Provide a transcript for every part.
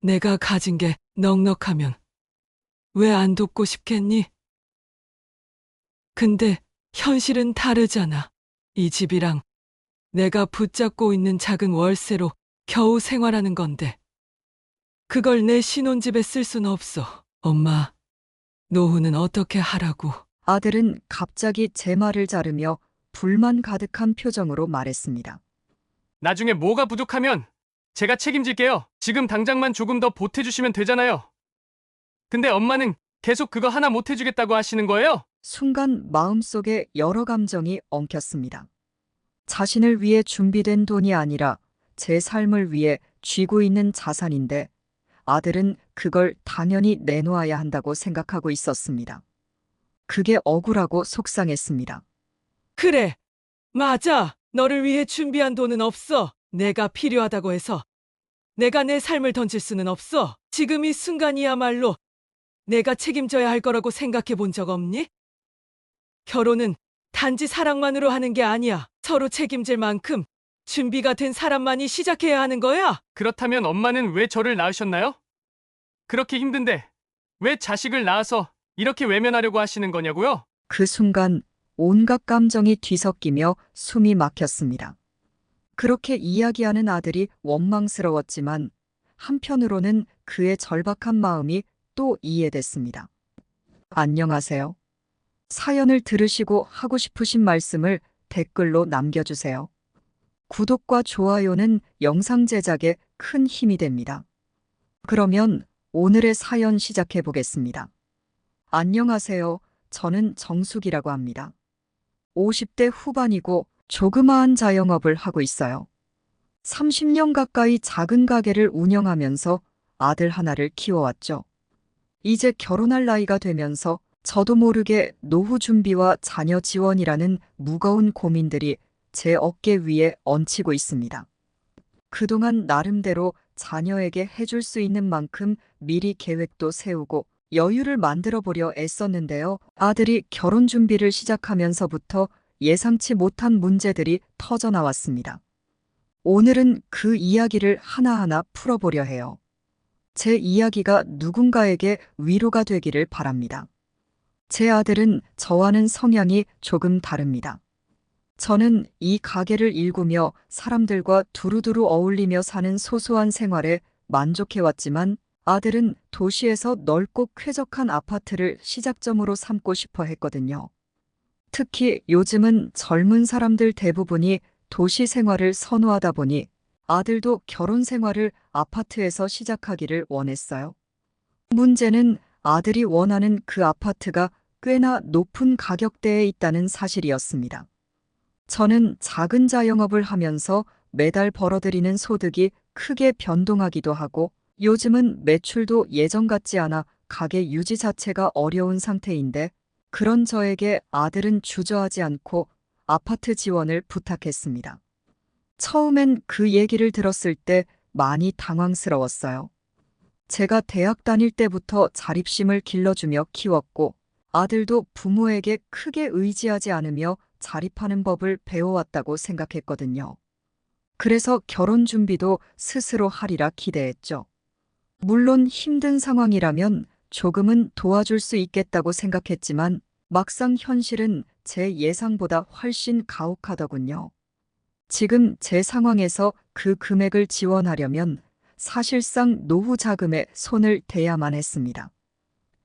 내가 가진 게 넉넉하면 왜 안 돕고 싶겠니? 근데 현실은 다르잖아. 이 집이랑 내가 붙잡고 있는 작은 월세로 겨우 생활하는 건데 그걸 내 신혼집에 쓸 순 없어. 엄마, 노후는 어떻게 하라고? 아들은 갑자기 제 말을 자르며 불만 가득한 표정으로 말했습니다. 나중에 뭐가 부족하면 제가 책임질게요. 지금 당장만 조금 더 보태주시면 되잖아요. 근데 엄마는 계속 그거 하나 못 해주겠다고 하시는 거예요? 순간 마음속에 여러 감정이 엉켰습니다. 자신을 위해 준비된 돈이 아니라 제 삶을 위해 쥐고 있는 자산인데 아들은 그걸 당연히 내놓아야 한다고 생각하고 있었습니다. 그게 억울하고 속상했습니다. 그래, 맞아. 너를 위해 준비한 돈은 없어. 내가 필요하다고 해서 내가 내 삶을 던질 수는 없어. 지금 이 순간이야말로 내가 책임져야 할 거라고 생각해 본 적 없니? 결혼은 단지 사랑만으로 하는 게 아니야. 서로 책임질 만큼 준비가 된 사람만이 시작해야 하는 거야. 그렇다면 엄마는 왜 저를 낳으셨나요? 그렇게 힘든데 왜 자식을 낳아서 이렇게 외면하려고 하시는 거냐고요? 그 순간 온갖 감정이 뒤섞이며 숨이 막혔습니다. 그렇게 이야기하는 아들이 원망스러웠지만 한편으로는 그의 절박한 마음이 또 이해됐습니다. 안녕하세요. 사연을 들으시고 하고 싶으신 말씀을 댓글로 남겨주세요. 구독과 좋아요는 영상 제작에 큰 힘이 됩니다. 그러면 오늘의 사연 시작해 보겠습니다. 안녕하세요. 저는 정숙이라고 합니다. 50대 후반이고 조그마한 자영업을 하고 있어요. 30년 가까이 작은 가게를 운영하면서 아들 하나를 키워왔죠. 이제 결혼할 나이가 되면서 저도 모르게 노후 준비와 자녀 지원이라는 무거운 고민들이 제 어깨 위에 얹히고 있습니다. 그동안 나름대로 자녀에게 해줄 수 있는 만큼 미리 계획도 세우고 여유를 만들어 보려 애썼는데요. 아들이 결혼 준비를 시작하면서부터 예상치 못한 문제들이 터져 나왔습니다. 오늘은 그 이야기를 하나하나 풀어보려 해요. 제 이야기가 누군가에게 위로가 되기를 바랍니다. 제 아들은 저와는 성향이 조금 다릅니다. 저는 이 가게를 일구며 사람들과 두루두루 어울리며 사는 소소한 생활에 만족해왔지만 아들은 도시에서 넓고 쾌적한 아파트를 시작점으로 삼고 싶어 했거든요. 특히 요즘은 젊은 사람들 대부분이 도시 생활을 선호하다 보니 아들도 결혼 생활을 아파트에서 시작하기를 원했어요. 문제는 아들이 원하는 그 아파트가 꽤나 높은 가격대에 있다는 사실이었습니다. 저는 작은 자영업을 하면서 매달 벌어들이는 소득이 크게 변동하기도 하고 요즘은 매출도 예전 같지 않아 가게 유지 자체가 어려운 상태인데 그런 저에게 아들은 주저하지 않고 아파트 지원을 부탁했습니다. 처음엔 그 얘기를 들었을 때 많이 당황스러웠어요. 제가 대학 다닐 때부터 자립심을 길러주며 키웠고 아들도 부모에게 크게 의지하지 않으며 자립하는 법을 배워왔다고 생각했거든요. 그래서 결혼 준비도 스스로 하리라 기대했죠. 물론 힘든 상황이라면 조금은 도와줄 수 있겠다고 생각했지만 막상 현실은 제 예상보다 훨씬 가혹하더군요. 지금 제 상황에서 그 금액을 지원하려면 사실상 노후 자금에 손을 대야만 했습니다.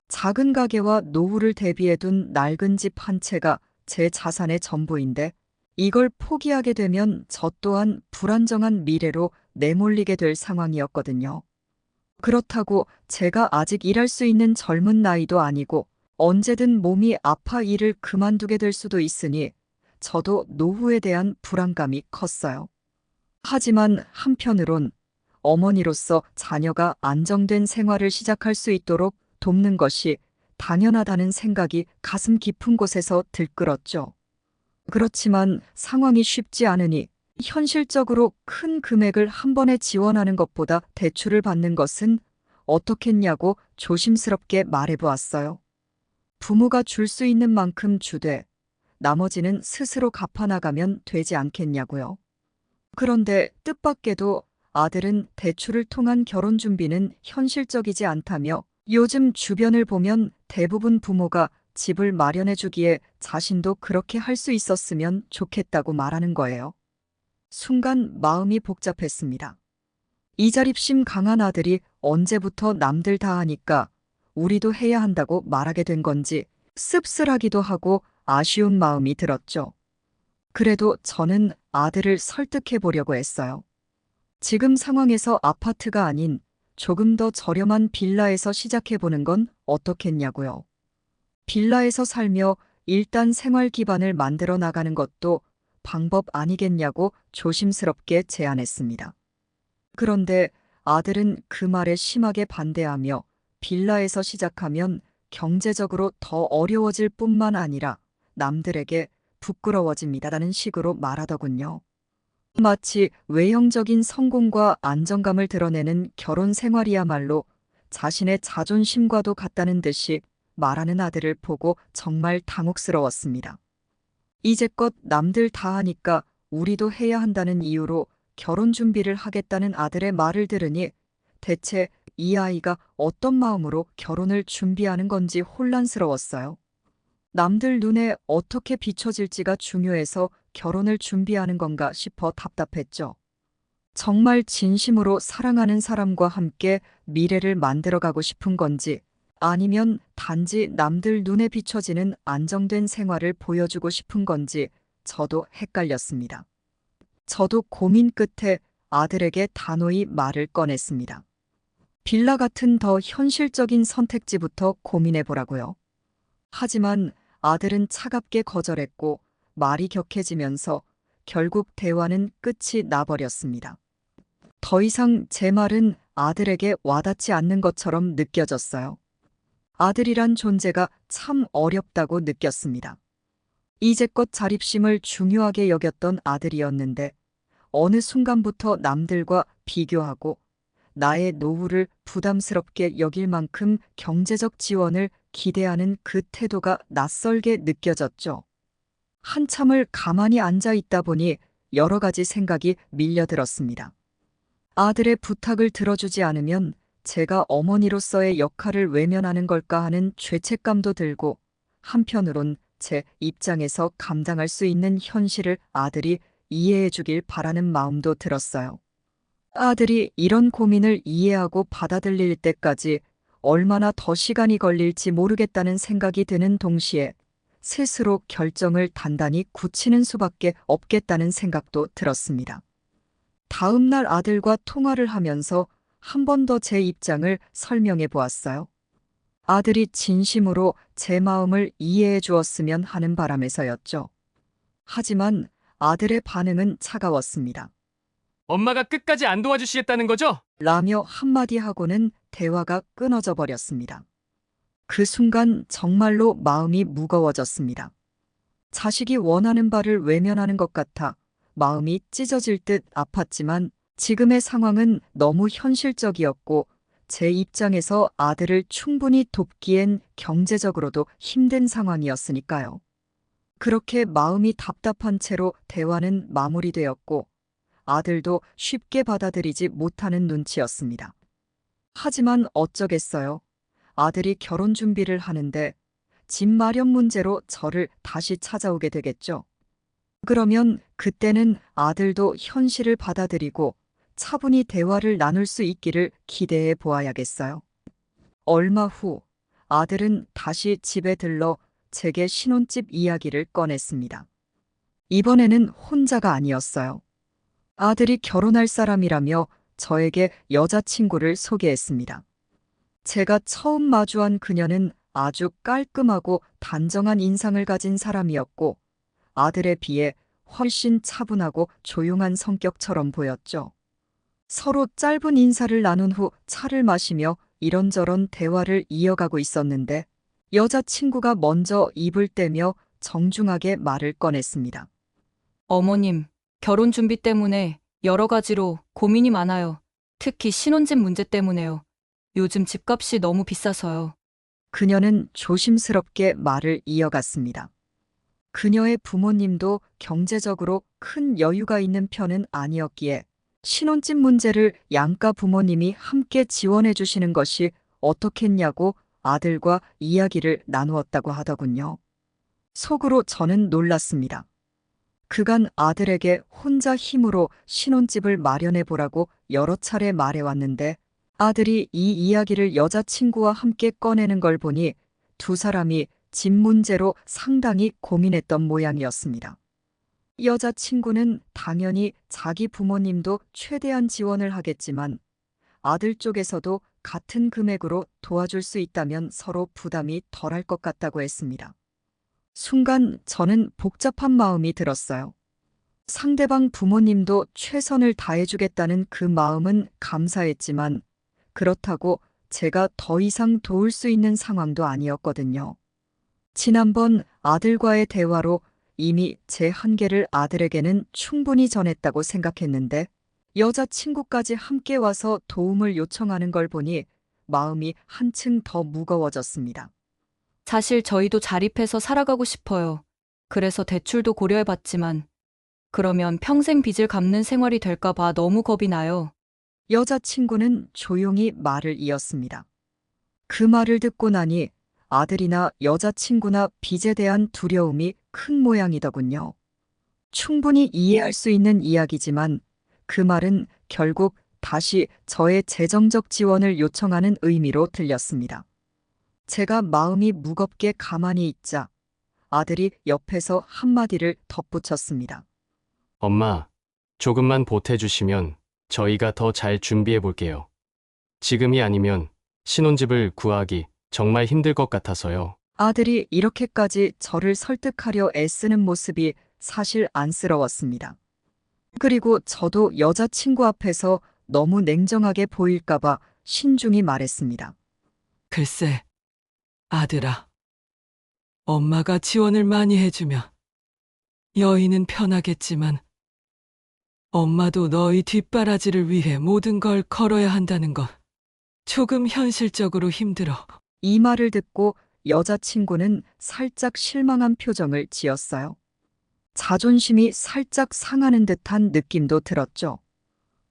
작은 가게와 노후를 대비해 둔 낡은 집 한 채가 제 자산의 전부인데 이걸 포기하게 되면 저 또한 불안정한 미래로 내몰리게 될 상황이었거든요. 그렇다고 제가 아직 일할 수 있는 젊은 나이도 아니고 언제든 몸이 아파 일을 그만두게 될 수도 있으니 저도 노후에 대한 불안감이 컸어요. 하지만 한편으론 어머니로서 자녀가 안정된 생활을 시작할 수 있도록 돕는 것이 당연하다는 생각이 가슴 깊은 곳에서 들끓었죠. 그렇지만 상황이 쉽지 않으니 현실적으로 큰 금액을 한 번에 지원하는 것보다 대출을 받는 것은 어떻겠냐고 조심스럽게 말해보았어요. 부모가 줄 수 있는 만큼 주되 나머지는 스스로 갚아나가면 되지 않겠냐고요. 그런데 뜻밖에도 아들은 대출을 통한 결혼 준비는 현실적이지 않다며 요즘 주변을 보면 대부분 부모가 집을 마련해 주기에 자신도 그렇게 할 수 있었으면 좋겠다고 말하는 거예요. 순간 마음이 복잡했습니다. 이 자립심 강한 아들이 언제부터 남들 다 하니까 우리도 해야 한다고 말하게 된 건지 씁쓸하기도 하고 아쉬운 마음이 들었죠. 그래도 저는 아들을 설득해 보려고 했어요. 지금 상황에서 아파트가 아닌 조금 더 저렴한 빌라에서 시작해 보는 건 어떻겠냐고요. 빌라에서 살며 일단 생활 기반을 만들어 나가는 것도 방법 아니겠냐고 조심스럽게 제안했습니다. 그런데 아들은 그 말에 심하게 반대하며 빌라에서 시작하면 경제적으로 더 어려워질 뿐만 아니라 남들에게 부끄러워집니다라는 식으로 말하더군요. 마치 외형적인 성공과 안정감을 드러내는 결혼 생활이야말로 자신의 자존심과도 같다는 듯이 말하는 아들을 보고 정말 당혹스러웠습니다. 이제껏 남들 다 하니까 우리도 해야 한다는 이유로 결혼 준비를 하겠다는 아들의 말을 들으니 대체 이 아이가 어떤 마음으로 결혼을 준비하는 건지 혼란스러웠어요. 남들 눈에 어떻게 비춰질지가 중요해서 결혼을 준비하는 건가 싶어 답답했죠. 정말 진심으로 사랑하는 사람과 함께 미래를 만들어가고 싶은 건지 아니면 단지 남들 눈에 비춰지는 안정된 생활을 보여주고 싶은 건지 저도 헷갈렸습니다. 저도 고민 끝에 아들에게 단호히 말을 꺼냈습니다. 빌라 같은 더 현실적인 선택지부터 고민해 보라고요. 하지만 아들은 차갑게 거절했고 말이 격해지면서 결국 대화는 끝이 나버렸습니다. 더 이상 제 말은 아들에게 와닿지 않는 것처럼 느껴졌어요. 아들이란 존재가 참 어렵다고 느꼈습니다. 이제껏 자립심을 중요하게 여겼던 아들이었는데 어느 순간부터 남들과 비교하고 나의 노후를 부담스럽게 여길 만큼 경제적 지원을 기대하는 그 태도가 낯설게 느껴졌죠. 한참을 가만히 앉아 있다 보니 여러 가지 생각이 밀려들었습니다. 아들의 부탁을 들어주지 않으면 제가 어머니로서의 역할을 외면하는 걸까 하는 죄책감도 들고 한편으론 제 입장에서 감당할 수 있는 현실을 아들이 이해해 주길 바라는 마음도 들었어요. 아들이 이런 고민을 이해하고 받아들일 때까지 얼마나 더 시간이 걸릴지 모르겠다는 생각이 드는 동시에 스스로 결정을 단단히 굳히는 수밖에 없겠다는 생각도 들었습니다. 다음 날 아들과 통화를 하면서 한 번 더 제 입장을 설명해 보았어요. 아들이 진심으로 제 마음을 이해해 주었으면 하는 바람에서였죠. 하지만 아들의 반응은 차가웠습니다. 엄마가 끝까지 안 도와주시겠다는 거죠? 라며 한마디 하고는 대화가 끊어져 버렸습니다. 그 순간 정말로 마음이 무거워졌습니다. 자식이 원하는 바를 외면하는 것 같아 마음이 찢어질 듯 아팠지만 지금의 상황은 너무 현실적이었고 제 입장에서 아들을 충분히 돕기엔 경제적으로도 힘든 상황이었으니까요. 그렇게 마음이 답답한 채로 대화는 마무리되었고 아들도 쉽게 받아들이지 못하는 눈치였습니다. 하지만 어쩌겠어요. 아들이 결혼 준비를 하는데 집 마련 문제로 저를 다시 찾아오게 되겠죠. 그러면 그때는 아들도 현실을 받아들이고 차분히 대화를 나눌 수 있기를 기대해 보아야겠어요. 얼마 후 아들은 다시 집에 들러 제게 신혼집 이야기를 꺼냈습니다. 이번에는 혼자가 아니었어요. 아들이 결혼할 사람이라며 저에게 여자친구를 소개했습니다. 제가 처음 마주한 그녀는 아주 깔끔하고 단정한 인상을 가진 사람이었고 아들에 비해 훨씬 차분하고 조용한 성격처럼 보였죠. 서로 짧은 인사를 나눈 후 차를 마시며 이런저런 대화를 이어가고 있었는데 여자친구가 먼저 입을 떼며 정중하게 말을 꺼냈습니다. 어머님, 결혼 준비 때문에 여러 가지로 고민이 많아요. 특히 신혼집 문제 때문에요. 요즘 집값이 너무 비싸서요. 그녀는 조심스럽게 말을 이어갔습니다. 그녀의 부모님도 경제적으로 큰 여유가 있는 편은 아니었기에 신혼집 문제를 양가 부모님이 함께 지원해 주시는 것이 어떻겠냐고 아들과 이야기를 나누었다고 하더군요. 속으로 저는 놀랐습니다. 그간 아들에게 혼자 힘으로 신혼집을 마련해 보라고 여러 차례 말해왔는데 아들이 이 이야기를 여자친구와 함께 꺼내는 걸 보니 두 사람이 집 문제로 상당히 고민했던 모양이었습니다. 여자친구는 당연히 자기 부모님도 최대한 지원을 하겠지만 아들 쪽에서도 같은 금액으로 도와줄 수 있다면 서로 부담이 덜할 것 같다고 했습니다. 순간 저는 복잡한 마음이 들었어요. 상대방 부모님도 최선을 다해주겠다는 그 마음은 감사했지만 그렇다고 제가 더 이상 도울 수 있는 상황도 아니었거든요. 지난번 아들과의 대화로 이미 제 한계를 아들에게는 충분히 전했다고 생각했는데 여자친구까지 함께 와서 도움을 요청하는 걸 보니 마음이 한층 더 무거워졌습니다. 사실 저희도 자립해서 살아가고 싶어요. 그래서 대출도 고려해봤지만 그러면 평생 빚을 갚는 생활이 될까봐 너무 겁이 나요. 여자친구는 조용히 말을 이었습니다. 그 말을 듣고 나니 아들이나 여자친구나 빚에 대한 두려움이 큰 모양이더군요. 충분히 이해할 수 있는 이야기지만 그 말은 결국 다시 저의 재정적 지원을 요청하는 의미로 들렸습니다. 제가 마음이 무겁게 가만히 있자 아들이 옆에서 한마디를 덧붙였습니다. 엄마, 조금만 보태주시면 저희가 더 잘 준비해 볼게요. 지금이 아니면 신혼집을 구하기 정말 힘들 것 같아서요. 아들이 이렇게까지 저를 설득하려 애쓰는 모습이 사실 안쓰러웠습니다. 그리고 저도 여자친구 앞에서 너무 냉정하게 보일까봐 신중히 말했습니다. 글쎄, 아들아. 엄마가 지원을 많이 해주면 여인은 편하겠지만 엄마도 너희 뒷바라지를 위해 모든 걸 걸어야 한다는 건 조금 현실적으로 힘들어. 이 말을 듣고 여자친구는 살짝 실망한 표정을 지었어요. 자존심이 살짝 상하는 듯한 느낌도 들었죠.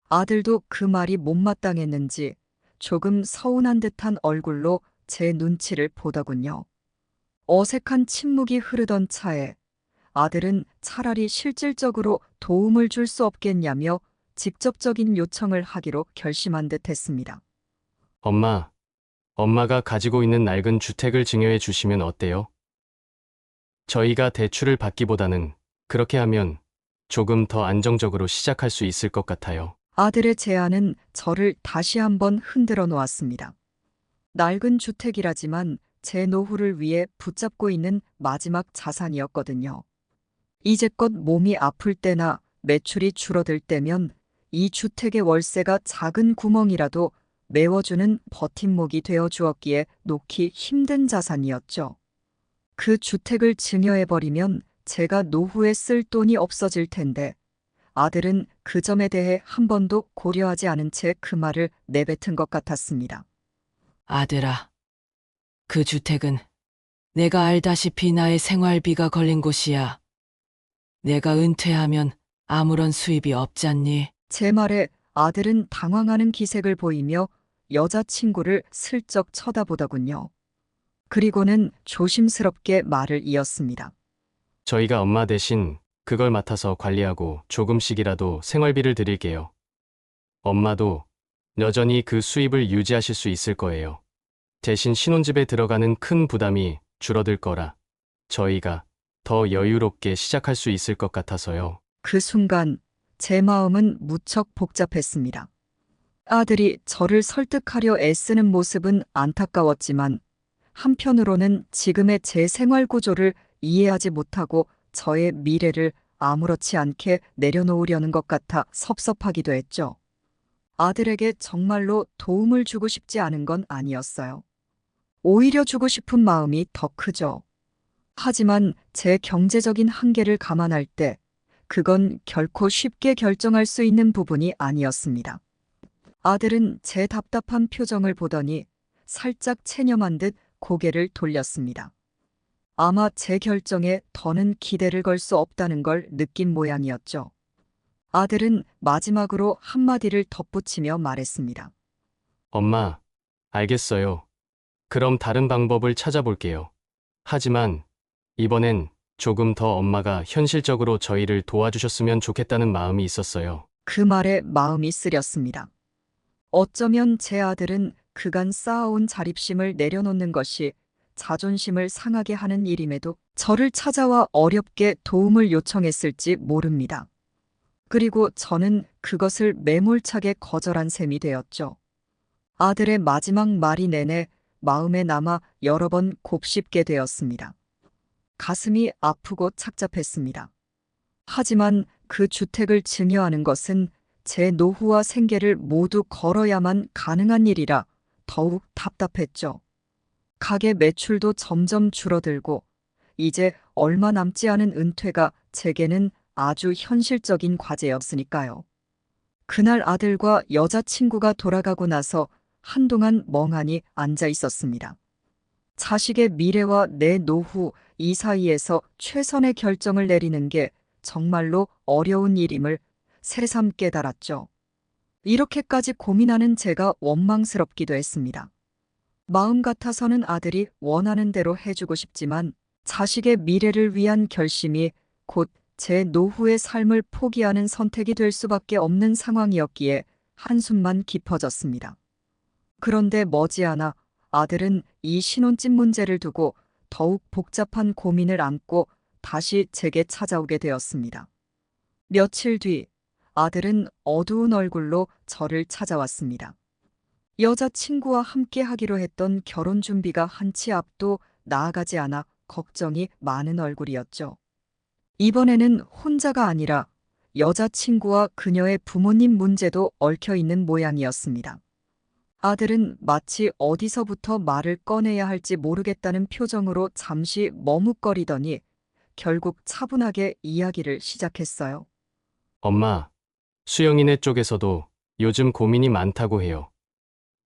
아들도 그 말이 못마땅했는지 조금 서운한 듯한 얼굴로 제 눈치를 보더군요. 어색한 침묵이 흐르던 차에 아들은 차라리 실질적으로 도움을 줄 수 없겠냐며 직접적인 요청을 하기로 결심한 듯 했습니다. 엄마가 가지고 있는 낡은 주택을 증여해 주시면 어때요? 저희가 대출을 받기보다는 그렇게 하면 조금 더 안정적으로 시작할 수 있을 것 같아요. 아들의 제안은 저를 다시 한번 흔들어 놓았습니다. 낡은 주택이라지만 제 노후를 위해 붙잡고 있는 마지막 자산이었거든요. 이제껏 몸이 아플 때나 매출이 줄어들 때면 이 주택의 월세가 작은 구멍이라도 메워주는 버팀목이 되어 주었기에 놓기 힘든 자산이었죠. 그 주택을 증여해버리면 제가 노후에 쓸 돈이 없어질 텐데 아들은 그 점에 대해 한 번도 고려하지 않은 채 그 말을 내뱉은 것 같았습니다. 아들아, 그 주택은 내가 알다시피 나의 생활비가 걸린 곳이야. 내가 은퇴하면 아무런 수입이 없잖니. 제 말에 아들은 당황하는 기색을 보이며 여자친구를 슬쩍 쳐다보더군요. 그리고는 조심스럽게 말을 이었습니다. 저희가 엄마 대신 그걸 맡아서 관리하고 조금씩이라도 생활비를 드릴게요. 엄마도 여전히 그 수입을 유지하실 수 있을 거예요. 대신 신혼집에 들어가는 큰 부담이 줄어들 거라 저희가 더 여유롭게 시작할 수 있을 것 같아서요. 그 순간 제 마음은 무척 복잡했습니다. 아들이 저를 설득하려 애쓰는 모습은 안타까웠지만 한편으로는 지금의 제 생활 구조를 이해하지 못하고 저의 미래를 아무렇지 않게 내려놓으려는 것 같아 섭섭하기도 했죠. 아들에게 정말로 도움을 주고 싶지 않은 건 아니었어요. 오히려 주고 싶은 마음이 더 크죠. 하지만 제 경제적인 한계를 감안할 때 그건 결코 쉽게 결정할 수 있는 부분이 아니었습니다. 아들은 제 답답한 표정을 보더니 살짝 체념한 듯 고개를 돌렸습니다. 아마 제 결정에 더는 기대를 걸 수 없다는 걸 느낀 모양이었죠. 아들은 마지막으로 한마디를 덧붙이며 말했습니다. 엄마, 알겠어요. 그럼 다른 방법을 찾아볼게요. 하지만 이번엔 조금 더 엄마가 현실적으로 저희를 도와주셨으면 좋겠다는 마음이 있었어요. 그 말에 마음이 쓰렸습니다. 어쩌면 제 아들은 그간 쌓아온 자립심을 내려놓는 것이 자존심을 상하게 하는 일임에도 저를 찾아와 어렵게 도움을 요청했을지 모릅니다. 그리고 저는 그것을 매몰차게 거절한 셈이 되었죠. 아들의 마지막 말이 내내 마음에 남아 여러 번 곱씹게 되었습니다. 가슴이 아프고 착잡했습니다. 하지만 그 주택을 증여하는 것은 제 노후와 생계를 모두 걸어야만 가능한 일이라 더욱 답답했죠. 가게 매출도 점점 줄어들고 이제 얼마 남지 않은 은퇴가 제게는 아주 현실적인 과제였으니까요. 그날 아들과 여자친구가 돌아가고 나서 한동안 멍하니 앉아 있었습니다. 자식의 미래와 내 노후 이 사이에서 최선의 결정을 내리는 게 정말로 어려운 일임을 새삼 깨달았죠. 이렇게까지 고민하는 제가 원망스럽기도 했습니다. 마음 같아서는 아들이 원하는 대로 해주고 싶지만 자식의 미래를 위한 결심이 곧 제 노후의 삶을 포기하는 선택이 될 수밖에 없는 상황이었기에 한숨만 깊어졌습니다. 그런데 머지않아 아들은 이 신혼집 문제를 두고 더욱 복잡한 고민을 안고 다시 제게 찾아오게 되었습니다. 며칠 뒤 아들은 어두운 얼굴로 저를 찾아왔습니다. 여자친구와 함께 하기로 했던 결혼 준비가 한치 앞도 나아가지 않아 걱정이 많은 얼굴이었죠. 이번에는 혼자가 아니라 여자친구와 그녀의 부모님 문제도 얽혀 있는 모양이었습니다. 아들은 마치 어디서부터 말을 꺼내야 할지 모르겠다는 표정으로 잠시 머뭇거리더니 결국 차분하게 이야기를 시작했어요. 엄마, 수영이네 쪽에서도 요즘 고민이 많다고 해요.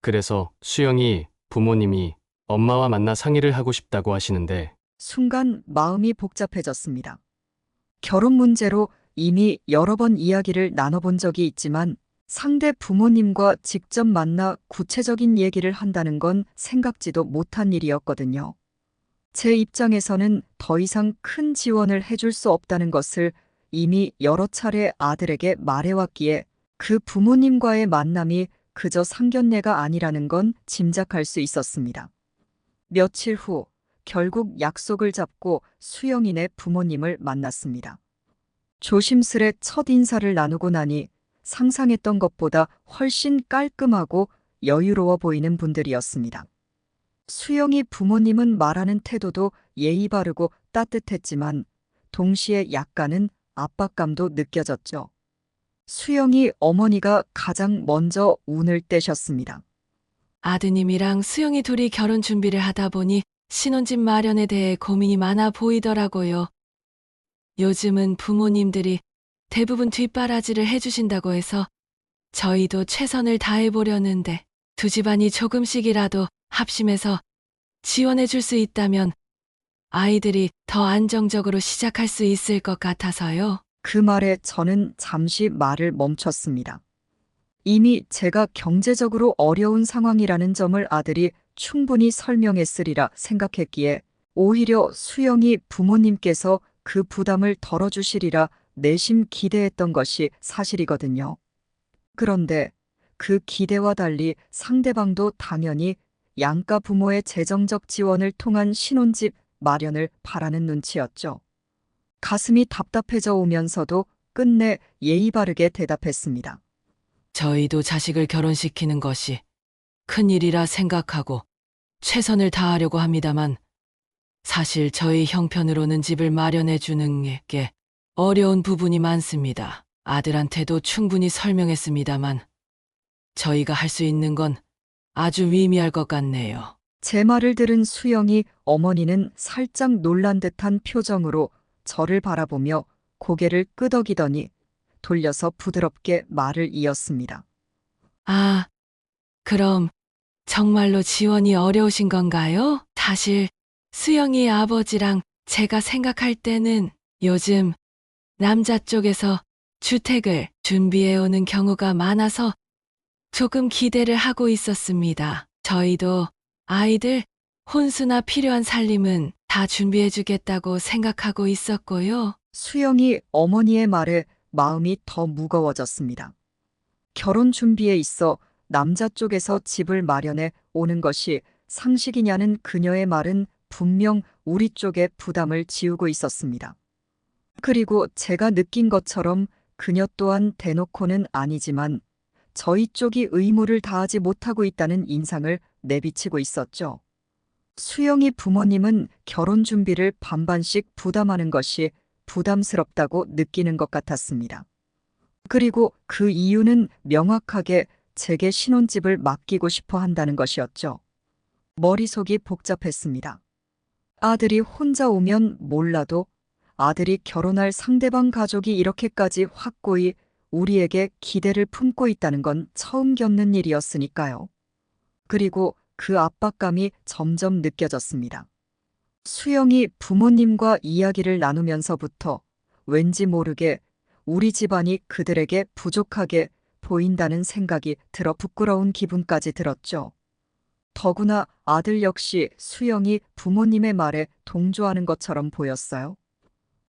그래서 수영이 부모님이 엄마와 만나 상의를 하고 싶다고 하시는데 순간 마음이 복잡해졌습니다. 결혼 문제로 이미 여러 번 이야기를 나눠본 적이 있지만 상대 부모님과 직접 만나 구체적인 얘기를 한다는 건 생각지도 못한 일이었거든요. 제 입장에서는 더 이상 큰 지원을 해줄 수 없다는 것을 이미 여러 차례 아들에게 말해왔기에 그 부모님과의 만남이 그저 상견례가 아니라는 건 짐작할 수 있었습니다. 며칠 후 결국 약속을 잡고 수영이네 부모님을 만났습니다. 조심스레 첫 인사를 나누고 나니 상상했던 것보다 훨씬 깔끔하고 여유로워 보이는 분들이었습니다. 수영이 부모님은 말하는 태도도 예의 바르고 따뜻했지만 동시에 약간은 압박감도 느껴졌죠. 수영이 어머니가 가장 먼저 운을 떼셨습니다. 아드님이랑 수영이 둘이 결혼 준비를 하다 보니 신혼집 마련에 대해 고민이 많아 보이더라고요. 요즘은 부모님들이 대부분 뒷바라지를 해주신다고 해서 저희도 최선을 다해보려는데 두 집안이 조금씩이라도 합심해서 지원해줄 수 있다면 아이들이 더 안정적으로 시작할 수 있을 것 같아서요. 그 말에 저는 잠시 말을 멈췄습니다. 이미 제가 경제적으로 어려운 상황이라는 점을 아들이 충분히 설명했으리라 생각했기에 오히려 수영이 부모님께서 그 부담을 덜어주시리라 내심 기대했던 것이 사실이거든요. 그런데 그 기대와 달리 상대방도 당연히 양가 부모의 재정적 지원을 통한 신혼집 마련을 바라는 눈치였죠. 가슴이 답답해져 오면서도 끝내 예의 바르게 대답했습니다. 저희도 자식을 결혼시키는 것이 큰일이라 생각하고 최선을 다하려고 합니다만 사실 저희 형편으로는 집을 마련해 주는 게 어려운 부분이 많습니다. 아들한테도 충분히 설명했습니다만 저희가 할 수 있는 건 아주 미미할 것 같네요. 제 말을 들은 수영이 어머니는 살짝 놀란 듯한 표정으로 저를 바라보며 고개를 끄덕이더니 돌려서 부드럽게 말을 이었습니다. 아, 그럼 정말로 지원이 어려우신 건가요? 사실 수영이 아버지랑 제가 생각할 때는 요즘 남자 쪽에서 주택을 준비해오는 경우가 많아서 조금 기대를 하고 있었습니다. 저희도 아이들 혼수나 필요한 살림은 다 준비해주겠다고 생각하고 있었고요. 수영이 어머니의 말에 마음이 더 무거워졌습니다. 결혼 준비에 있어 남자 쪽에서 집을 마련해 오는 것이 상식이냐는 그녀의 말은 분명 우리 쪽에 부담을 지우고 있었습니다. 그리고 제가 느낀 것처럼 그녀 또한 대놓고는 아니지만 저희 쪽이 의무를 다하지 못하고 있다는 인상을 내비치고 있었죠. 수영이 부모님은 결혼 준비를 반반씩 부담하는 것이 부담스럽다고 느끼는 것 같았습니다. 그리고 그 이유는 명확하게 제게 신혼집을 맡기고 싶어 한다는 것이었죠. 머릿속이 복잡했습니다. 아들이 혼자 오면 몰라도 아들이 결혼할 상대방 가족이 이렇게까지 확고히 우리에게 기대를 품고 있다는 건 처음 겪는 일이었으니까요. 그리고 그 압박감이 점점 느껴졌습니다. 수영이 부모님과 이야기를 나누면서부터 왠지 모르게 우리 집안이 그들에게 부족하게 보인다는 생각이 들어 부끄러운 기분까지 들었죠. 더구나 아들 역시 수영이 부모님의 말에 동조하는 것처럼 보였어요.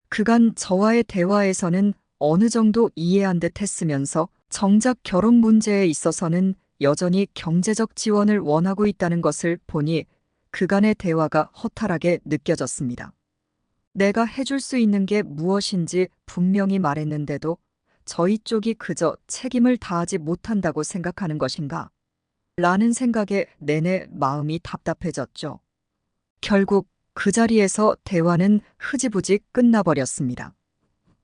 그간 저와의 대화에서는 어느 정도 이해한 듯 했으면서 정작 결혼 문제에 있어서는 여전히 경제적 지원을 원하고 있다는 것을 보니 그간의 대화가 허탈하게 느껴졌습니다. 내가 해줄 수 있는 게 무엇인지 분명히 말했는데도 저희 쪽이 그저 책임을 다하지 못한다고 생각하는 것인가? 라는 생각에 내내 마음이 답답해졌죠. 결국 그 자리에서 대화는 흐지부지 끝나버렸습니다.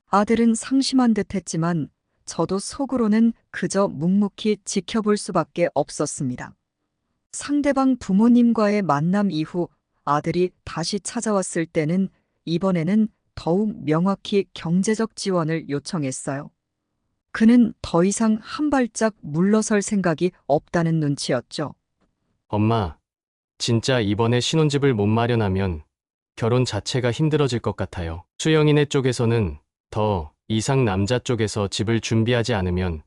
아들은 상심한 듯 했지만 저도 속으로는 그저 묵묵히 지켜볼 수밖에 없었습니다. 상대방 부모님과의 만남 이후 아들이 다시 찾아왔을 때는 이번에는 더욱 명확히 경제적 지원을 요청했어요. 그는 더 이상 한 발짝 물러설 생각이 없다는 눈치였죠. 엄마, 진짜 이번에 신혼집을 못 마련하면 결혼 자체가 힘들어질 것 같아요. 수영이네 쪽에서는 더 이상 남자 쪽에서 집을 준비하지 않으면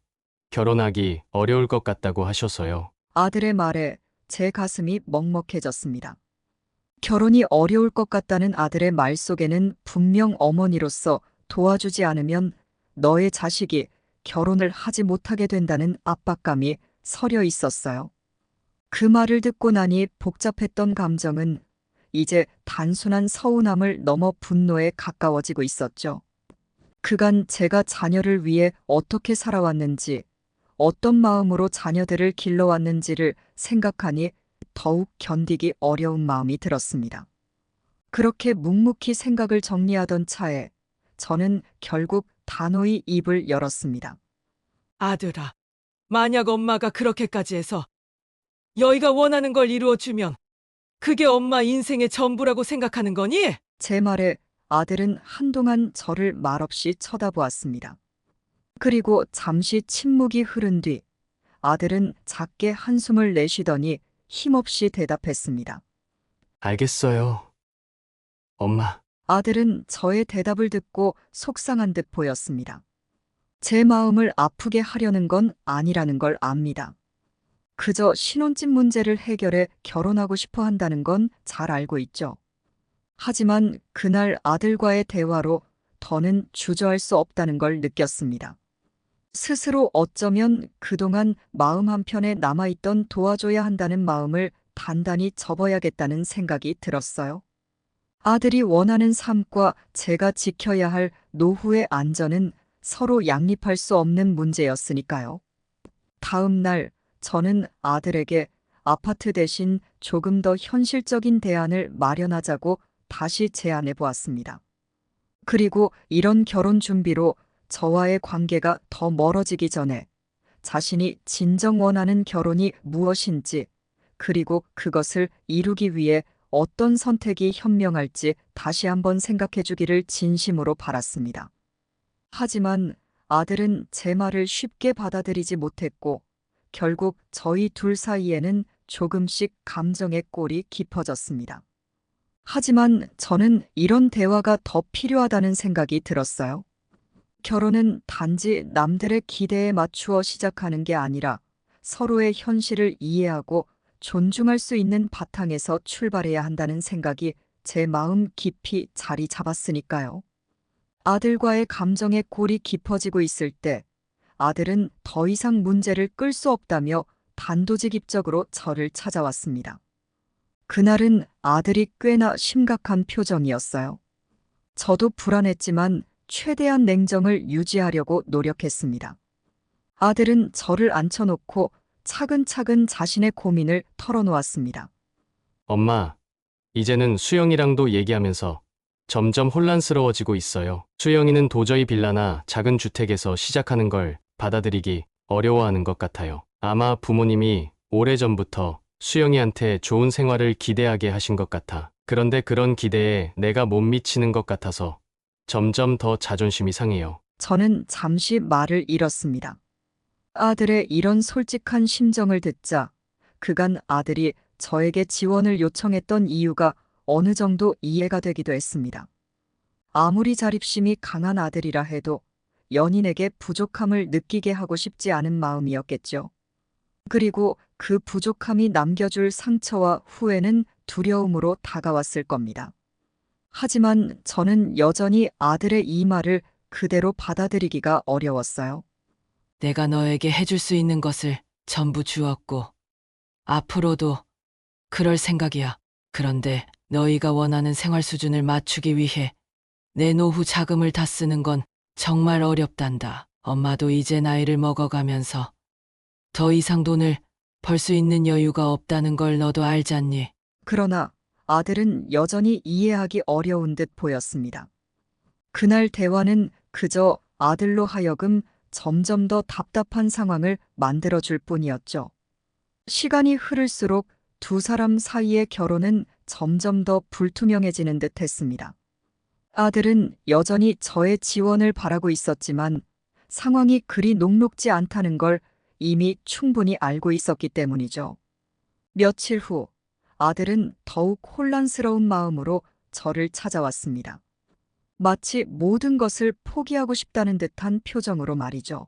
결혼하기 어려울 것 같다고 하셔서요. 아들의 말에 제 가슴이 먹먹해졌습니다. 결혼이 어려울 것 같다는 아들의 말 속에는 분명 어머니로서 도와주지 않으면 너의 자식이 결혼을 하지 못하게 된다는 압박감이 서려 있었어요. 그 말을 듣고 나니 복잡했던 감정은 이제 단순한 서운함을 넘어 분노에 가까워지고 있었죠. 그간 제가 자녀를 위해 어떻게 살아왔는지, 어떤 마음으로 자녀들을 길러왔는지를 생각하니 더욱 견디기 어려운 마음이 들었습니다. 그렇게 묵묵히 생각을 정리하던 차에 저는 결국 단호히 입을 열었습니다. 아들아, 만약 엄마가 그렇게까지 해서 여의가 원하는 걸 이루어주면 그게 엄마 인생의 전부라고 생각하는 거니? 제 말에 아들은 한동안 저를 말없이 쳐다보았습니다. 그리고 잠시 침묵이 흐른 뒤 아들은 작게 한숨을 내쉬더니 힘없이 대답했습니다. 알겠어요. 엄마. 아들은 저의 대답을 듣고 속상한 듯 보였습니다. 제 마음을 아프게 하려는 건 아니라는 걸 압니다. 그저 신혼집 문제를 해결해 결혼하고 싶어 한다는 건 잘 알고 있죠. 하지만 그날 아들과의 대화로 더는 주저할 수 없다는 걸 느꼈습니다. 스스로 어쩌면 그동안 마음 한편에 남아있던 도와줘야 한다는 마음을 단단히 접어야겠다는 생각이 들었어요. 아들이 원하는 삶과 제가 지켜야 할 노후의 안전은 서로 양립할 수 없는 문제였으니까요. 다음 날 저는 아들에게 아파트 대신 조금 더 현실적인 대안을 마련하자고 다시 제안해 보았습니다. 그리고 이런 결혼 준비로 저와의 관계가 더 멀어지기 전에 자신이 진정 원하는 결혼이 무엇인지, 그리고 그것을 이루기 위해 어떤 선택이 현명할지 다시 한번 생각해 주기를 진심으로 바랐습니다. 하지만 아들은 제 말을 쉽게 받아들이지 못했고 결국 저희 둘 사이에는 조금씩 감정의 골이 깊어졌습니다. 하지만 저는 이런 대화가 더 필요하다는 생각이 들었어요. 결혼은 단지 남들의 기대에 맞추어 시작하는 게 아니라 서로의 현실을 이해하고 존중할 수 있는 바탕에서 출발해야 한다는 생각이 제 마음 깊이 자리 잡았으니까요. 아들과의 감정의 골이 깊어지고 있을 때 아들은 더 이상 문제를 끌 수 없다며 단도직입적으로 저를 찾아왔습니다. 그날은 아들이 꽤나 심각한 표정이었어요. 저도 불안했지만 최대한 냉정을 유지하려고 노력했습니다. 아들은 저를 앉혀놓고 차근차근 자신의 고민을 털어놓았습니다. 엄마, 이제는 수영이랑도 얘기하면서 점점 혼란스러워지고 있어요. 수영이는 도저히 빌라나 작은 주택에서 시작하는 걸 받아들이기 어려워하는 것 같아요. 아마 부모님이 오래전부터 수영이한테 좋은 생활을 기대하게 하신 것 같아. 그런데 그런 기대에 내가 못 미치는 것 같아서 점점 더 자존심이 상해요. 저는 잠시 말을 잃었습니다. 아들의 이런 솔직한 심정을 듣자 그간 아들이 저에게 지원을 요청했던 이유가 어느 정도 이해가 되기도 했습니다. 아무리 자립심이 강한 아들이라 해도 연인에게 부족함을 느끼게 하고 싶지 않은 마음이었겠죠. 그리고 그 부족함이 남겨줄 상처와 후회는 두려움으로 다가왔을 겁니다. 하지만 저는 여전히 아들의 이 말을 그대로 받아들이기가 어려웠어요. 내가 너에게 해줄 수 있는 것을 전부 주었고, 앞으로도 그럴 생각이야. 그런데 너희가 원하는 생활 수준을 맞추기 위해 내 노후 자금을 다 쓰는 건 정말 어렵단다. 엄마도 이제 나이를 먹어가면서 더 이상 돈을 벌 수 있는 여유가 없다는 걸 너도 알잖니? 그러나 아들은 여전히 이해하기 어려운 듯 보였습니다. 그날 대화는 그저 아들로 하여금 점점 더 답답한 상황을 만들어줄 뿐이었죠. 시간이 흐를수록 두 사람 사이의 결혼은 점점 더 불투명해지는 듯 했습니다. 아들은 여전히 저의 지원을 바라고 있었지만 상황이 그리 녹록지 않다는 걸 이미 충분히 알고 있었기 때문이죠. 며칠 후 아들은 더욱 혼란스러운 마음으로 저를 찾아왔습니다. 마치 모든 것을 포기하고 싶다는 듯한 표정으로 말이죠.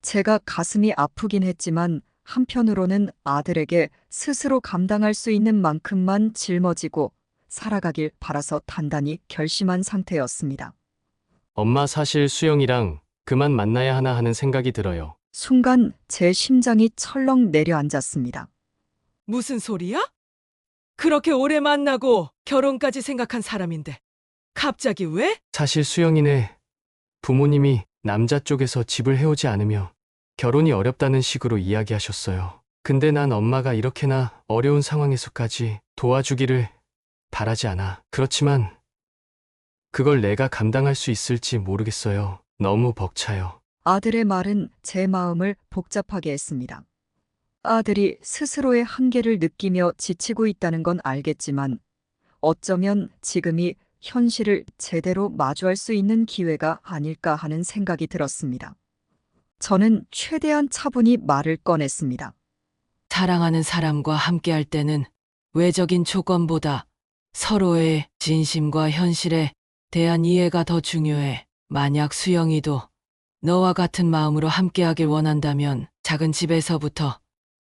제가 가슴이 아프긴 했지만 한편으로는 아들에게 스스로 감당할 수 있는 만큼만 짊어지고 살아가길 바라서 단단히 결심한 상태였습니다. 엄마, 사실 수영이랑 그만 만나야 하나 하는 생각이 들어요. 순간 제 심장이 철렁 내려앉았습니다. 무슨 소리야? 그렇게 오래 만나고 결혼까지 생각한 사람인데 갑자기 왜? 사실 수영이네 부모님이 남자 쪽에서 집을 해오지 않으며 결혼이 어렵다는 식으로 이야기하셨어요. 근데 난 엄마가 이렇게나 어려운 상황에서까지 도와주기를 바라지 않아. 그렇지만 그걸 내가 감당할 수 있을지 모르겠어요. 너무 벅차요. 아들의 말은 제 마음을 복잡하게 했습니다. 아들이 스스로의 한계를 느끼며 지치고 있다는 건 알겠지만 어쩌면 지금이 현실을 제대로 마주할 수 있는 기회가 아닐까 하는 생각이 들었습니다. 저는 최대한 차분히 말을 꺼냈습니다. 사랑하는 사람과 함께할 때는 외적인 조건보다 서로의 진심과 현실에 대한 이해가 더 중요해. 만약 수영이도 너와 같은 마음으로 함께하길 원한다면 작은 집에서부터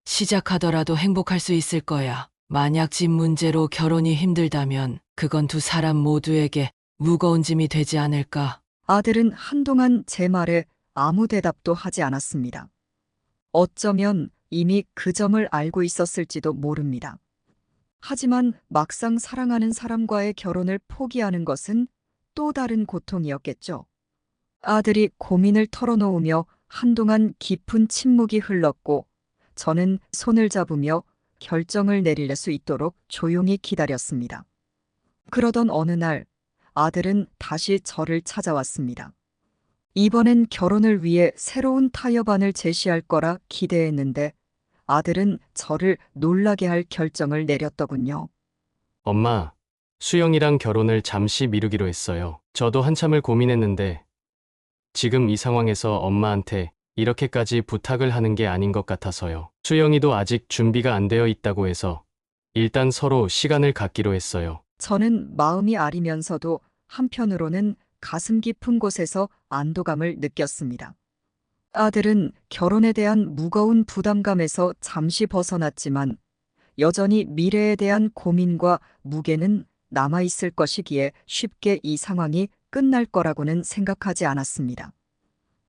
시작하더라도 행복할 수 있을 거야. 만약 집 문제로 결혼이 힘들다면 그건 두 사람 모두에게 무거운 짐이 되지 않을까? 아들은 한동안 제 말에 아무 대답도 하지 않았습니다. 어쩌면 이미 그 점을 알고 있었을지도 모릅니다. 하지만 막상 사랑하는 사람과의 결혼을 포기하는 것은 또 다른 고통이었겠죠. 아들이 고민을 털어놓으며 한동안 깊은 침묵이 흘렀고 저는 손을 잡으며 결정을 내릴 수 있도록 조용히 기다렸습니다. 그러던 어느 날 아들은 다시 저를 찾아왔습니다. 이번엔 결혼을 위해 새로운 타협안을 제시할 거라 기대했는데 아들은 저를 놀라게 할 결정을 내렸더군요. 엄마, 수영이랑 결혼을 잠시 미루기로 했어요. 저도 한참을 고민했는데 지금 이 상황에서 엄마한테 이렇게까지 부탁을 하는 게 아닌 것 같아서요. 수영이도 아직 준비가 안 되어 있다고 해서 일단 서로 시간을 갖기로 했어요. 저는 마음이 아리면서도 한편으로는 가슴 깊은 곳에서 안도감을 느꼈습니다. 아들은 결혼에 대한 무거운 부담감에서 잠시 벗어났지만 여전히 미래에 대한 고민과 무게는 남아있을 것이기에 쉽게 이 상황이 끝날 거라고는 생각하지 않았습니다.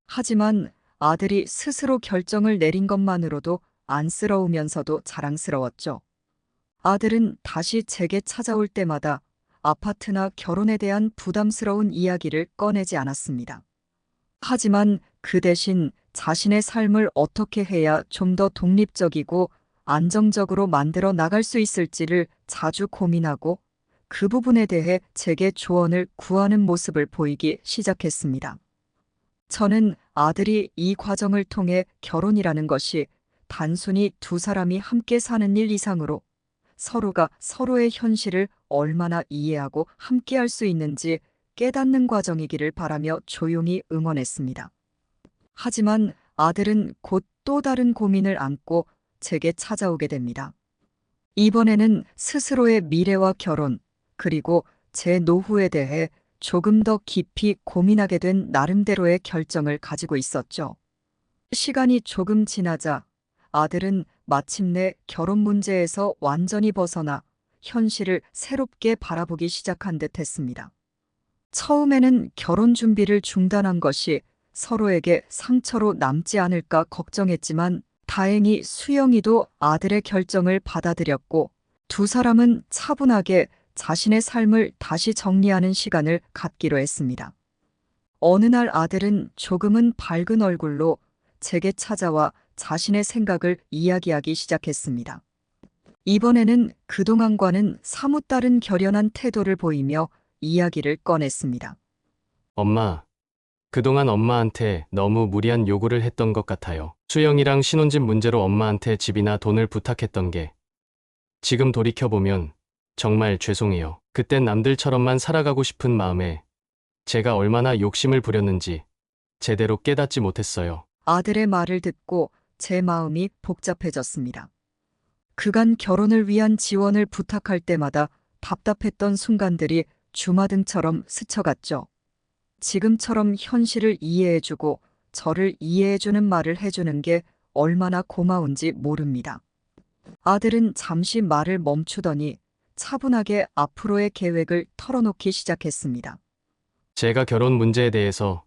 하지만 아들이 스스로 결정을 내린 것만으로도 안쓰러우면서도 자랑스러웠죠. 아들은 다시 제게 찾아올 때마다 아파트나 결혼에 대한 부담스러운 이야기를 꺼내지 않았습니다. 하지만 그 대신 자신의 삶을 어떻게 해야 좀 더 독립적이고 안정적으로 만들어 나갈 수 있을지를 자주 고민하고 그 부분에 대해 제게 조언을 구하는 모습을 보이기 시작했습니다. 저는 아들이 이 과정을 통해 결혼이라는 것이 단순히 두 사람이 함께 사는 일 이상으로 서로가 서로의 현실을 얼마나 이해하고 함께할 수 있는지 깨닫는 과정이기를 바라며 조용히 응원했습니다. 하지만 아들은 곧 또 다른 고민을 안고 제게 찾아오게 됩니다. 이번에는 스스로의 미래와 결혼, 그리고 제 노후에 대해 조금 더 깊이 고민하게 된 나름대로의 결정을 가지고 있었죠. 시간이 조금 지나자 아들은 마침내 결혼 문제에서 완전히 벗어나 현실을 새롭게 바라보기 시작한 듯 했습니다. 처음에는 결혼 준비를 중단한 것이 서로에게 상처로 남지 않을까 걱정했지만 다행히 수영이도 아들의 결정을 받아들였고 두 사람은 차분하게 자신의 삶을 다시 정리하는 시간을 갖기로 했습니다. 어느 날 아들은 조금은 밝은 얼굴로 제게 찾아와 자신의 생각을 이야기하기 시작했습니다. 이번에는 그동안과는 사뭇 다른 결연한 태도를 보이며 이야기를 꺼냈습니다. 엄마, 그동안 엄마한테 너무 무리한 요구를 했던 것 같아요. 수영이랑 신혼집 문제로 엄마한테 집이나 돈을 부탁했던 게 지금 돌이켜보면 정말 죄송해요. 그땐 남들처럼만 살아가고 싶은 마음에 제가 얼마나 욕심을 부렸는지 제대로 깨닫지 못했어요. 아들의 말을 듣고 제 마음이 복잡해졌습니다. 그간 결혼을 위한 지원을 부탁할 때마다 답답했던 순간들이 주마등처럼 스쳐갔죠. 지금처럼 현실을 이해해주고 저를 이해해주는 말을 해주는 게 얼마나 고마운지 모릅니다. 아들은 잠시 말을 멈추더니 차분하게 앞으로의 계획을 털어놓기 시작했습니다. 제가 결혼 문제에 대해서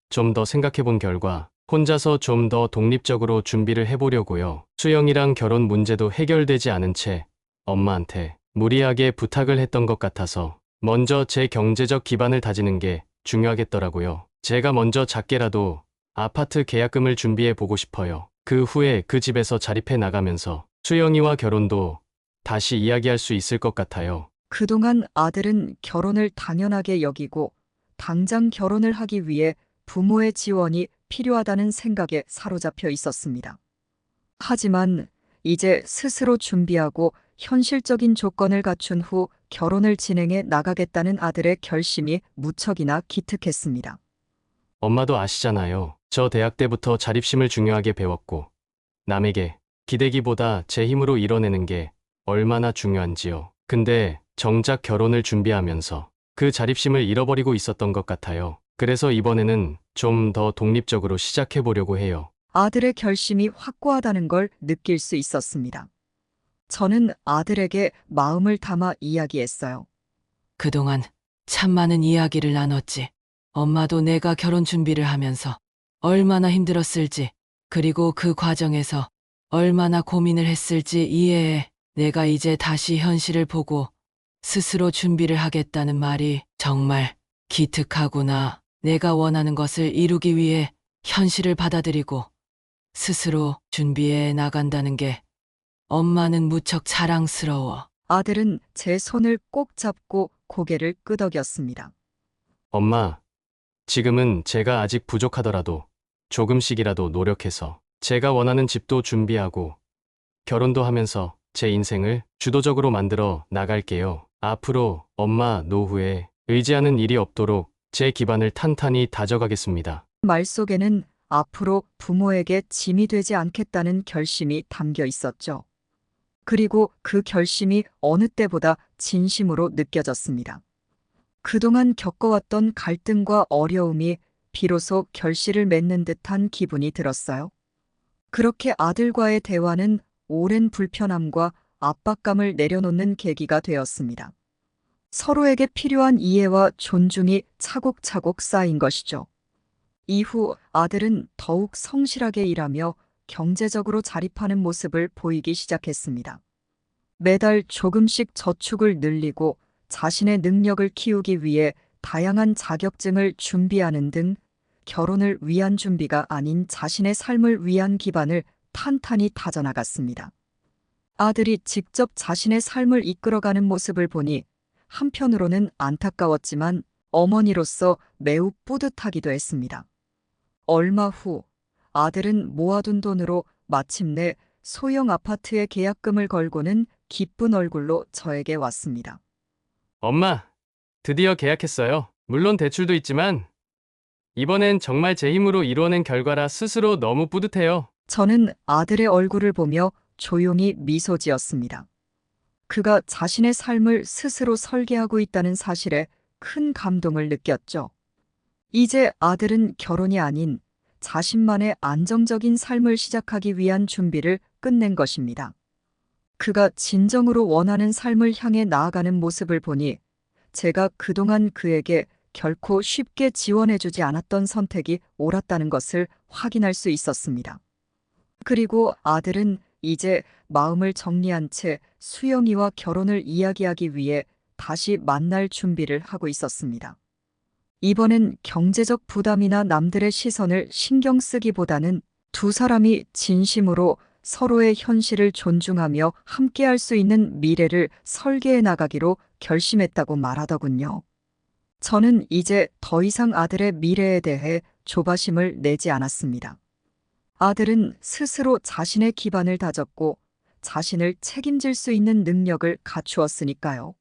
좀 더 생각해 본 결과 혼자서 좀 더 독립적으로 준비를 해보려고요. 수영이랑 결혼 문제도 해결되지 않은 채 엄마한테 무리하게 부탁을 했던 것 같아서 먼저 제 경제적 기반을 다지는 게 중요하겠더라고요. 제가 먼저 작게라도 아파트 계약금을 준비해 보고 싶어요. 그 후에 그 집에서 자립해 나가면서 수영이와 결혼도 다시 이야기할 수 있을 것 같아요. 그동안 아들은 결혼을 당연하게 여기고 당장 결혼을 하기 위해 부모의 지원이 필요하다는 생각에 사로잡혀 있었습니다. 하지만 이제 스스로 준비하고 현실적인 조건을 갖춘 후 결혼을 진행해 나가겠다는 아들의 결심이 무척이나 기특했습니다. 엄마도 아시잖아요. 저 대학 때부터 자립심을 중요하게 배웠고 남에게 기대기보다 제 힘으로 이뤄내는 게 얼마나 중요한지요. 근데 정작 결혼을 준비하면서 그 자립심을 잃어버리고 있었던 것 같아요. 그래서 이번에는 좀 더 독립적으로 시작해 보려고 해요. 아들의 결심이 확고하다는 걸 느낄 수 있었습니다. 저는 아들에게 마음을 담아 이야기했어요. 그동안 참 많은 이야기를 나눴지. 엄마도 내가 결혼 준비를 하면서 얼마나 힘들었을지, 그리고 그 과정에서 얼마나 고민을 했을지 이해해. 내가 이제 다시 현실을 보고 스스로 준비를 하겠다는 말이 정말 기특하구나. 내가 원하는 것을 이루기 위해 현실을 받아들이고 스스로 준비해 나간다는 게 엄마는 무척 자랑스러워. 아들은 제 손을 꼭 잡고 고개를 끄덕였습니다. 엄마, 지금은 제가 아직 부족하더라도 조금씩이라도 노력해서 제가 원하는 집도 준비하고 결혼도 하면서 제 인생을 주도적으로 만들어 나갈게요. 앞으로 엄마 노후에 의지하는 일이 없도록 제 기반을 탄탄히 다져가겠습니다. 말 속에는 앞으로 부모에게 짐이 되지 않겠다는 결심이 담겨 있었죠. 그리고 그 결심이 어느 때보다 진심으로 느껴졌습니다. 그동안 겪어왔던 갈등과 어려움이 비로소 결실을 맺는 듯한 기분이 들었어요. 그렇게 아들과의 대화는 오랜 불편함과 압박감을 내려놓는 계기가 되었습니다. 서로에게 필요한 이해와 존중이 차곡차곡 쌓인 것이죠. 이후 아들은 더욱 성실하게 일하며 경제적으로 자립하는 모습을 보이기 시작했습니다. 매달 조금씩 저축을 늘리고 자신의 능력을 키우기 위해 다양한 자격증을 준비하는 등 결혼을 위한 준비가 아닌 자신의 삶을 위한 기반을 탄탄히 다져나갔습니다. 아들이 직접 자신의 삶을 이끌어가는 모습을 보니 한편으로는 안타까웠지만 어머니로서 매우 뿌듯하기도 했습니다. 얼마 후 아들은 모아둔 돈으로 마침내 소형 아파트의 계약금을 걸고는 기쁜 얼굴로 저에게 왔습니다. 엄마, 드디어 계약했어요. 물론 대출도 있지만 이번엔 정말 제 힘으로 이루어낸 결과라 스스로 너무 뿌듯해요. 저는 아들의 얼굴을 보며 조용히 미소 지었습니다. 그가 자신의 삶을 스스로 설계하고 있다는 사실에 큰 감동을 느꼈죠. 이제 아들은 결혼이 아닌 자신만의 안정적인 삶을 시작하기 위한 준비를 끝낸 것입니다. 그가 진정으로 원하는 삶을 향해 나아가는 모습을 보니 제가 그동안 그에게 결코 쉽게 지원해주지 않았던 선택이 옳았다는 것을 확인할 수 있었습니다. 그리고 아들은 이제 마음을 정리한 채 수영이와 결혼을 이야기하기 위해 다시 만날 준비를 하고 있었습니다. 이번엔 경제적 부담이나 남들의 시선을 신경 쓰기보다는 두 사람이 진심으로 서로의 현실을 존중하며 함께할 수 있는 미래를 설계해 나가기로 결심했다고 말하더군요. 저는 이제 더 이상 아들의 미래에 대해 조바심을 내지 않았습니다. 아들은 스스로 자신의 기반을 다졌고 자신을 책임질 수 있는 능력을 갖추었으니까요.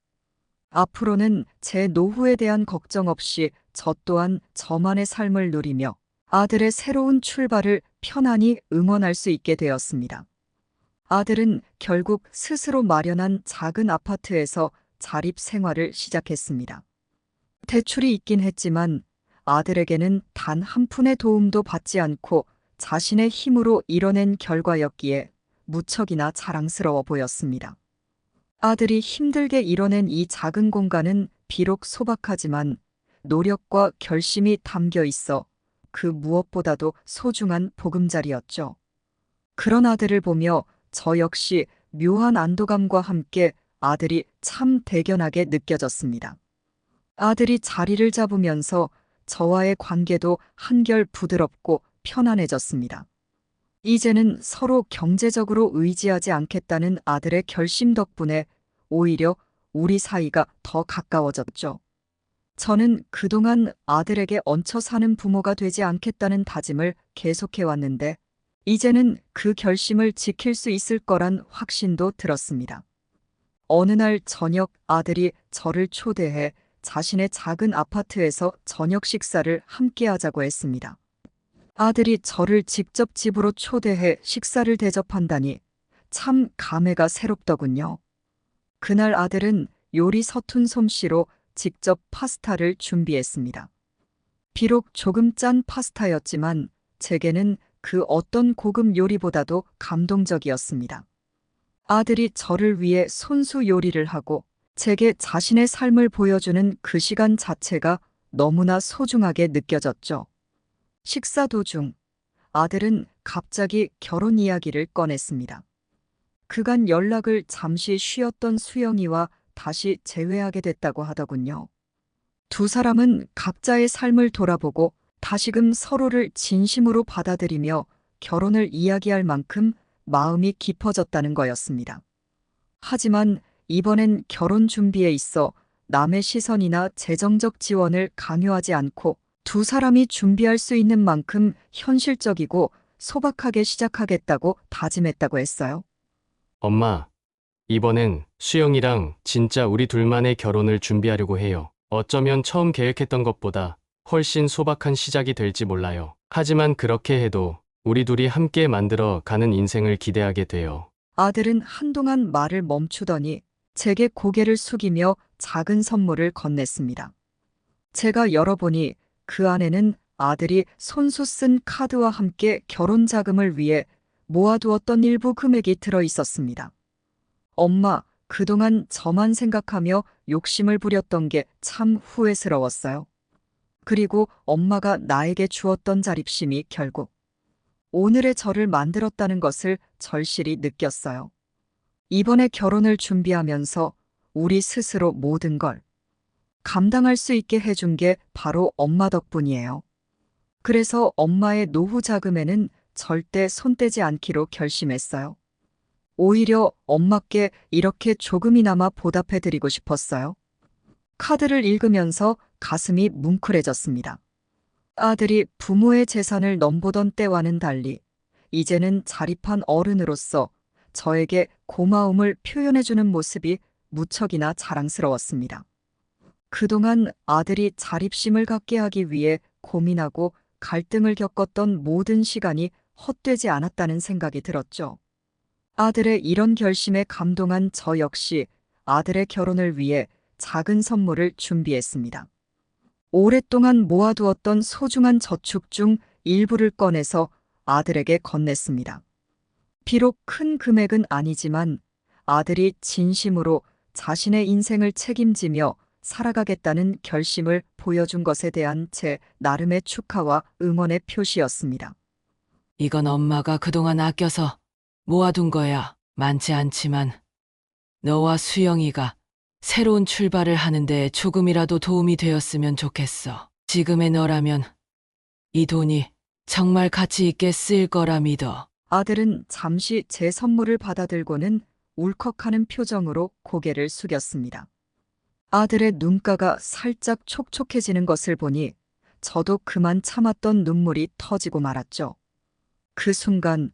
앞으로는 제 노후에 대한 걱정 없이 저 또한 저만의 삶을 누리며 아들의 새로운 출발을 편안히 응원할 수 있게 되었습니다. 아들은 결국 스스로 마련한 작은 아파트에서 자립 생활을 시작했습니다. 대출이 있긴 했지만 아들에게는 단 한 푼의 도움도 받지 않고 자신의 힘으로 이뤄낸 결과였기에 무척이나 자랑스러워 보였습니다. 아들이 힘들게 이뤄낸 이 작은 공간은 비록 소박하지만 노력과 결심이 담겨 있어 그 무엇보다도 소중한 보금자리였죠. 그런 아들을 보며 저 역시 묘한 안도감과 함께 아들이 참 대견하게 느껴졌습니다. 아들이 자리를 잡으면서 저와의 관계도 한결 부드럽고 편안해졌습니다. 이제는 서로 경제적으로 의지하지 않겠다는 아들의 결심 덕분에 오히려 우리 사이가 더 가까워졌죠. 저는 그동안 아들에게 얹혀 사는 부모가 되지 않겠다는 다짐을 계속해왔는데 이제는 그 결심을 지킬 수 있을 거란 확신도 들었습니다. 어느 날 저녁 아들이 저를 초대해 자신의 작은 아파트에서 저녁 식사를 함께 하자고 했습니다. 아들이 저를 직접 집으로 초대해 식사를 대접한다니 참 감회가 새롭더군요. 그날 아들은 요리 서툰 솜씨로 직접 파스타를 준비했습니다. 비록 조금 짠 파스타였지만 제게는 그 어떤 고급 요리보다도 감동적이었습니다. 아들이 저를 위해 손수 요리를 하고 제게 자신의 삶을 보여주는 그 시간 자체가 너무나 소중하게 느껴졌죠. 식사 도중 아들은 갑자기 결혼 이야기를 꺼냈습니다. 그간 연락을 잠시 쉬었던 수영이와 다시 재회하게 됐다고 하더군요. 두 사람은 각자의 삶을 돌아보고 다시금 서로를 진심으로 받아들이며 결혼을 이야기할 만큼 마음이 깊어졌다는 거였습니다. 하지만 이번엔 결혼 준비에 있어 남의 시선이나 재정적 지원을 강요하지 않고 두 사람이 준비할 수 있는 만큼 현실적이고 소박하게 시작하겠다고 다짐했다고 했어요. 엄마, 이번엔 수영이랑 진짜 우리 둘만의 결혼을 준비하려고 해요. 어쩌면 처음 계획했던 것보다 훨씬 소박한 시작이 될지 몰라요. 하지만 그렇게 해도 우리 둘이 함께 만들어 가는 인생을 기대하게 돼요. 아들은 한동안 말을 멈추더니 제게 고개를 숙이며 작은 선물을 건넸습니다. 제가 열어보니 그 안에는 아들이 손수 쓴 카드와 함께 결혼 자금을 위해 모아두었던 일부 금액이 들어 있었습니다. 엄마, 그동안 저만 생각하며 욕심을 부렸던 게 참 후회스러웠어요. 그리고 엄마가 나에게 주었던 자립심이 결국 오늘의 저를 만들었다는 것을 절실히 느꼈어요. 이번에 결혼을 준비하면서 우리 스스로 모든 걸 감당할 수 있게 해준 게 바로 엄마 덕분이에요. 그래서 엄마의 노후 자금에는 절대 손대지 않기로 결심했어요. 오히려 엄마께 이렇게 조금이나마 보답해드리고 싶었어요. 카드를 읽으면서 가슴이 뭉클해졌습니다. 아들이 부모의 재산을 넘보던 때와는 달리 이제는 자립한 어른으로서 저에게 고마움을 표현해주는 모습이 무척이나 자랑스러웠습니다. 그동안 아들이 자립심을 갖게 하기 위해 고민하고 갈등을 겪었던 모든 시간이 헛되지 않았다는 생각이 들었죠. 아들의 이런 결심에 감동한 저 역시 아들의 결혼을 위해 작은 선물을 준비했습니다. 오랫동안 모아두었던 소중한 저축 중 일부를 꺼내서 아들에게 건넸습니다. 비록 큰 금액은 아니지만 아들이 진심으로 자신의 인생을 책임지며 살아가겠다는 결심을 보여준 것에 대한 제 나름의 축하와 응원의 표시였습니다. 이건 엄마가 그동안 아껴서 모아둔 거야. 많지 않지만 너와 수영이가 새로운 출발을 하는데 조금이라도 도움이 되었으면 좋겠어. 지금의 너라면 이 돈이 정말 가치 있게 쓰일 거라 믿어. 아들은 잠시 제 선물을 받아들고는 울컥하는 표정으로 고개를 숙였습니다. 아들의 눈가가 살짝 촉촉해지는 것을 보니 저도 그만 참았던 눈물이 터지고 말았죠. 그 순간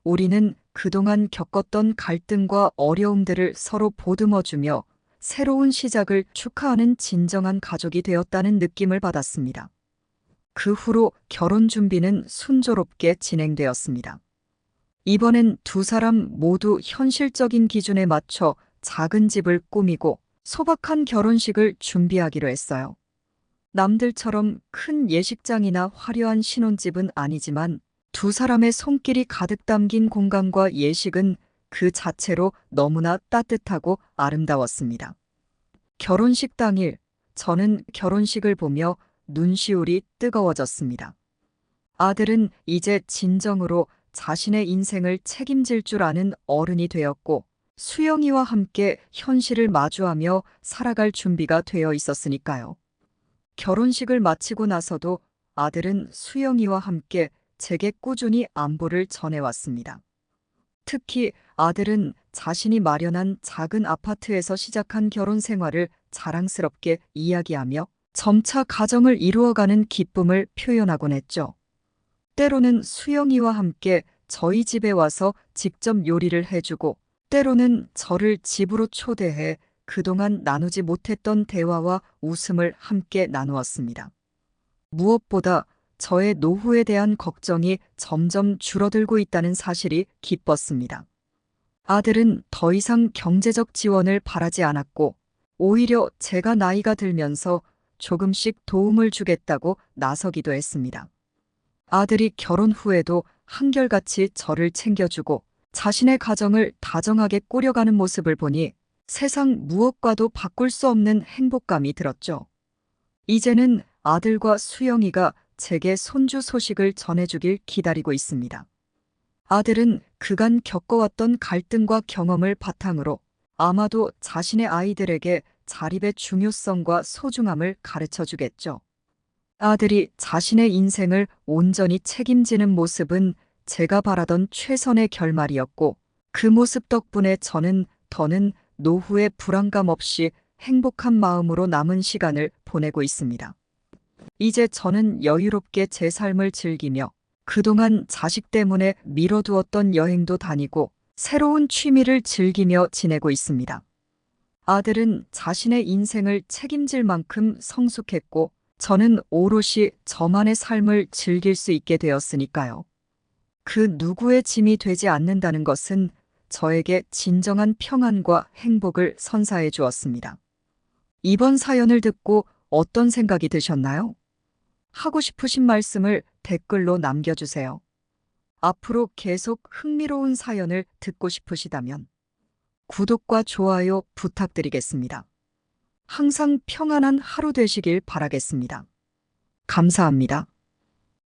우리는 그동안 겪었던 갈등과 어려움들을 서로 보듬어주며 새로운 시작을 축하하는 진정한 가족이 되었다는 느낌을 받았습니다. 그 후로 결혼 준비는 순조롭게 진행되었습니다. 이번엔 두 사람 모두 현실적인 기준에 맞춰 작은 집을 꾸미고 소박한 결혼식을 준비하기로 했어요. 남들처럼 큰 예식장이나 화려한 신혼집은 아니지만 두 사람의 손길이 가득 담긴 공간과 예식은 그 자체로 너무나 따뜻하고 아름다웠습니다. 결혼식 당일 저는 결혼식을 보며 눈시울이 뜨거워졌습니다. 아들은 이제 진정으로 자신의 인생을 책임질 줄 아는 어른이 되었고 수영이와 함께 현실을 마주하며 살아갈 준비가 되어 있었으니까요. 결혼식을 마치고 나서도 아들은 수영이와 함께 제게 꾸준히 안부를 전해왔습니다. 특히 아들은 자신이 마련한 작은 아파트에서 시작한 결혼 생활을 자랑스럽게 이야기하며 점차 가정을 이루어가는 기쁨을 표현하곤 했죠. 때로는 수영이와 함께 저희 집에 와서 직접 요리를 해주고 때로는 저를 집으로 초대해 그동안 나누지 못했던 대화와 웃음을 함께 나누었습니다. 무엇보다 저의 노후에 대한 걱정이 점점 줄어들고 있다는 사실이 기뻤습니다. 아들은 더 이상 경제적 지원을 바라지 않았고 오히려 제가 나이가 들면서 조금씩 도움을 주겠다고 나서기도 했습니다. 아들이 결혼 후에도 한결같이 저를 챙겨주고 자신의 가정을 다정하게 꾸려가는 모습을 보니 세상 무엇과도 바꿀 수 없는 행복감이 들었죠. 이제는 아들과 수영이가 제게 손주 소식을 전해주길 기다리고 있습니다. 아들은 그간 겪어왔던 갈등과 경험을 바탕으로 아마도 자신의 아이들에게 자립의 중요성과 소중함을 가르쳐 주겠죠. 아들이 자신의 인생을 온전히 책임지는 모습은 제가 바라던 최선의 결말이었고 그 모습 덕분에 저는 더는 노후의 불안감 없이 행복한 마음으로 남은 시간을 보내고 있습니다. 이제 저는 여유롭게 제 삶을 즐기며 그동안 자식 때문에 미뤄두었던 여행도 다니고 새로운 취미를 즐기며 지내고 있습니다. 아들은 자신의 인생을 책임질 만큼 성숙했고 저는 오롯이 저만의 삶을 즐길 수 있게 되었으니까요. 그 누구의 짐이 되지 않는다는 것은 저에게 진정한 평안과 행복을 선사해 주었습니다. 이번 사연을 듣고 어떤 생각이 드셨나요? 하고 싶으신 말씀을 댓글로 남겨주세요. 앞으로 계속 흥미로운 사연을 듣고 싶으시다면 구독과 좋아요 부탁드리겠습니다. 항상 평안한 하루 되시길 바라겠습니다. 감사합니다.